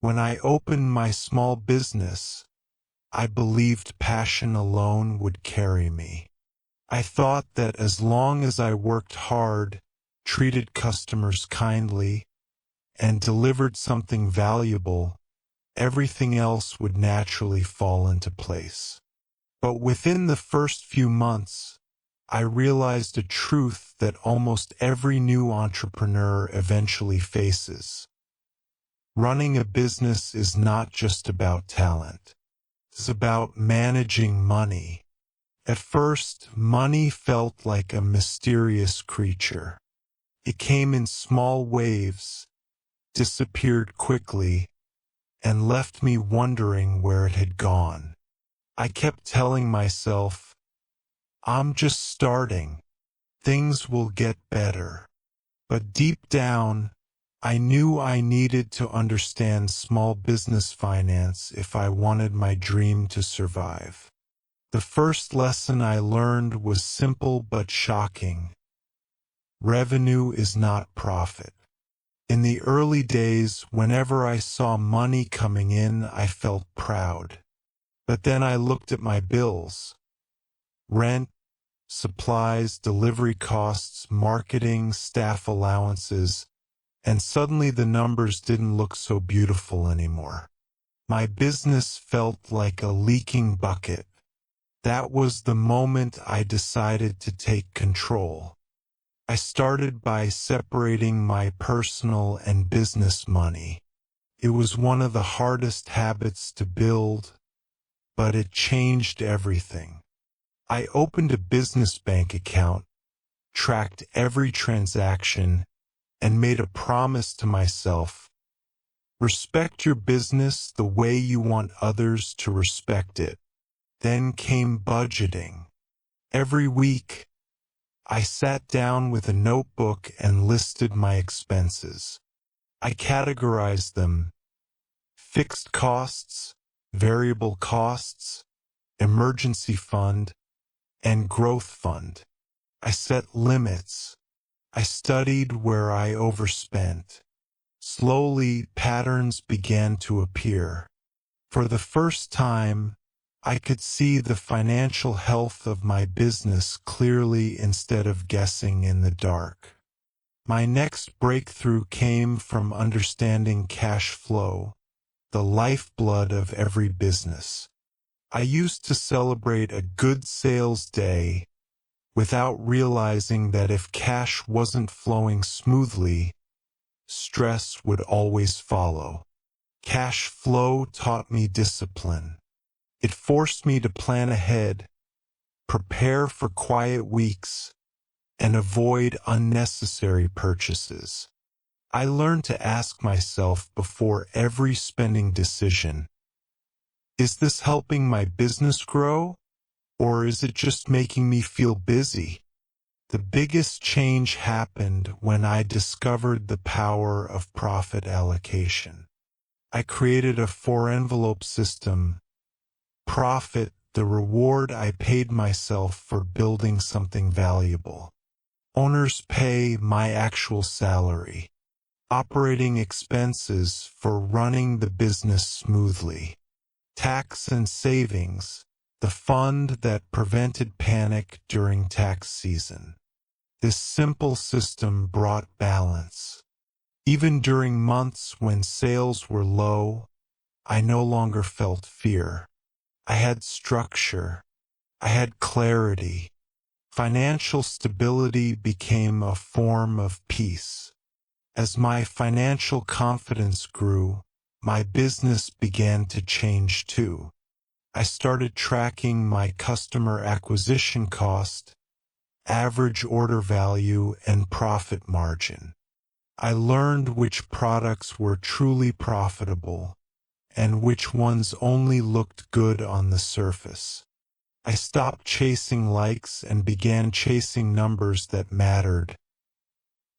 When I opened my small business, I believed passion alone would carry me. I thought that as long as I worked hard, treated customers kindly, and delivered something valuable, everything else would naturally fall into place. But within the first few months, I realized a truth that almost every new entrepreneur eventually faces. Running a business is not just about talent. It's about managing money. At first, money felt like a mysterious creature. It came in small waves, disappeared quickly, and left me wondering where it had gone. I kept telling myself, I'm just starting. Things will get better. But deep down, I knew I needed to understand small business finance if I wanted my dream to survive. The first lesson I learned was simple but shocking. Revenue is not profit. In the early days, whenever I saw money coming in, I felt proud. But then I looked at my bills. Rent, supplies, delivery costs, marketing, staff allowances, and suddenly the numbers didn't look so beautiful anymore. My business felt like a leaking bucket. That was the moment I decided to take control. I started by separating my personal and business money. It was one of the hardest habits to build, but it changed everything. I opened a business bank account, tracked every transaction, and made a promise to myself: respect your business the way you want others to respect it. Then came budgeting. Every week, I sat down with a notebook and listed my expenses. I categorized them: fixed costs, variable costs, emergency fund, and growth fund. I set limits. I studied where I overspent. Slowly, patterns began to appear. For the first time, I could see the financial health of my business clearly instead of guessing in the dark. My next breakthrough came from understanding cash flow, the lifeblood of every business. I used to celebrate a good sales day without realizing that if cash wasn't flowing smoothly, stress would always follow. Cash flow taught me discipline. It forced me to plan ahead, prepare for quiet weeks, and avoid unnecessary purchases. I learned to ask myself before every spending decision: is this helping my business grow, or is it just making me feel busy? The biggest change happened when I discovered the power of profit allocation. I created a four-envelope system: profit, the reward I paid myself for building something valuable; owner's pay, my actual salary; operating expenses, for running the business smoothly; tax and savings, the fund that prevented panic during tax season. This simple system brought balance. Even during months when sales were low, I no longer felt fear. I had structure. I had clarity. Financial stability became a form of peace. As my financial confidence grew, my business began to change too. I started tracking my customer acquisition cost, average order value, and profit margin. I learned which products were truly profitable and which ones only looked good on the surface. I stopped chasing likes and began chasing numbers that mattered: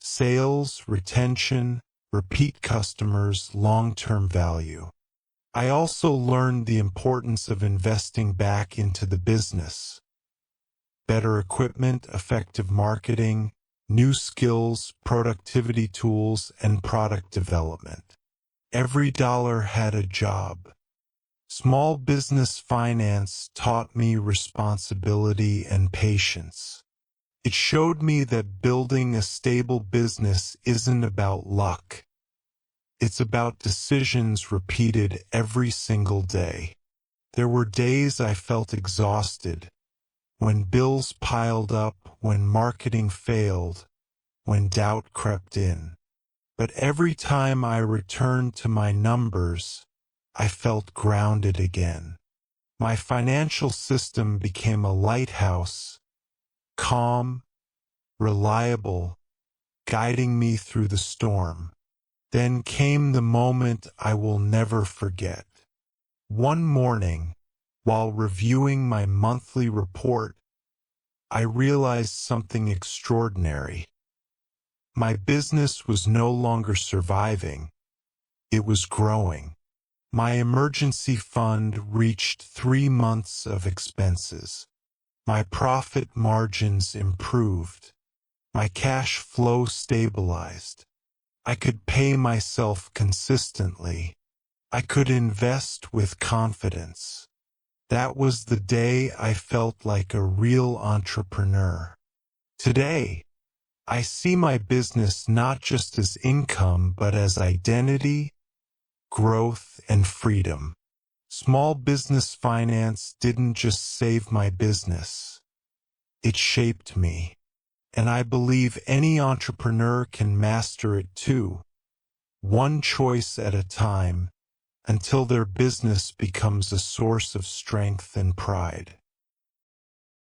sales, retention, repeat customers, long-term value. I also learned the importance of investing back into the business: better equipment, effective marketing, new skills, productivity tools, and product development. Every dollar had a job. Small business finance taught me responsibility and patience. It showed me that building a stable business isn't about luck. It's about decisions repeated every single day. There were days I felt exhausted, when bills piled up, when marketing failed, when doubt crept in. But every time I returned to my numbers, I felt grounded again. My financial system became a lighthouse, calm, reliable, guiding me through the storm. Then came the moment I will never forget. One morning, while reviewing my monthly report, I realized something extraordinary. My business was no longer surviving, it was growing. My emergency fund reached 3 months of expenses. My profit margins improved. My cash flow stabilized. I could pay myself consistently. I could invest with confidence. That was the day I felt like a real entrepreneur. Today, I see my business not just as income but as identity, growth, and freedom. Small business finance didn't just save my business. It shaped me. And I believe any entrepreneur can master it too, one choice at a time, until their business becomes a source of strength and pride.